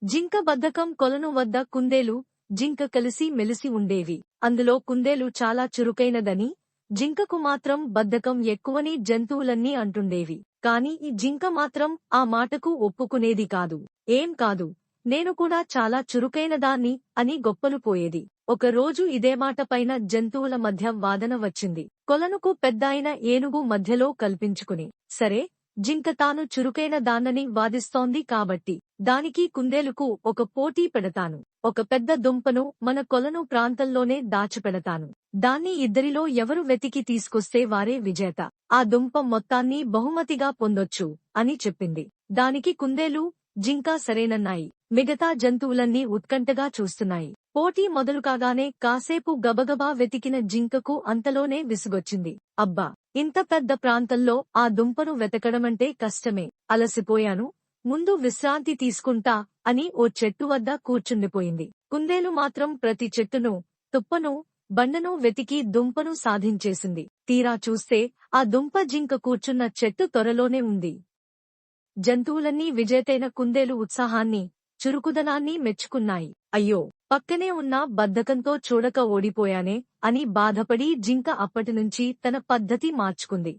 జింక బద్ధకం కొలను వద్ద కుందేలు, జింక కలిసి మెలిసి ఉండేవి. అందులో కుందేలు చాలా చురుకైనదని, జింకకు మాత్రం బద్ధకం ఎక్కువని జంతువులన్నీ అంటుండేవి. కాని ఈ జింక మాత్రం ఆ మాటకు ఒప్పుకునేది కాదు. ఏం కాదు, నేను కూడా చాలా చురుకైనదాన్ని అని గొప్పలు పోయేది. ఒకరోజు ఇదే మాట పైన జంతువుల మధ్య వాదన వచ్చింది. కొలనుకు పెద్దాయన ఏనుగు మధ్యలో కల్పించుకుని, సరే, జింక తాను చురుకైన దాన్నని వాదిస్తోంది కాబట్టి దానికి కుందేలుకు ఒక పోటీ పెడతాను. ఒక పెద్ద దుంపను మన కొలను ప్రాంతంలోనే దాచిపెడతాను. దాన్ని ఇద్దరిలో ఎవరు వెతికి తీసుకొస్తే వారే విజేత. ఆ దుంప మొత్తాన్ని బహుమతిగా పొందొచ్చు అని చెప్పింది. దానికి కుందేలు, జింక సరేనన్నాయి. మిగతా జంతువులన్నీ ఉత్కంఠగా చూస్తున్నాయి. పోటీ మొదలుకాగానే కాసేపు గబగబా వెతికిన జింకకు అంతలోనే విసుగొచ్చింది. అబ్బా, ఇంత పెద్ద ప్రాంతంలో ఆ దుంపను వెతకడమంటే కష్టమే. అలసిపోయాను, ముందు విశ్రాంతి తీసుకుంటా అని ఓ చెట్టు వద్ద కూర్చుండిపోయింది. కుందేలు మాత్రం ప్రతి చెట్టును, తుప్పను, బండను వెతికి దుంపను సాధించేసింది. తీరా చూస్తే ఆ దుంప జింక కూర్చున్న చెట్టు త్వరలోనే ఉంది. జంతువులన్నీ విజేతైన కుందేలు ఉత్సాహాన్ని, చురుకుదనాన్ని మెచ్చుకున్నాయి. అయ్యో, పక్కనే ఉన్న బద్ధకంతో చూడక ఓడిపోయానే అని బాధపడి జింక అప్పటినుంచి తన పద్ధతి మార్చుకుంది.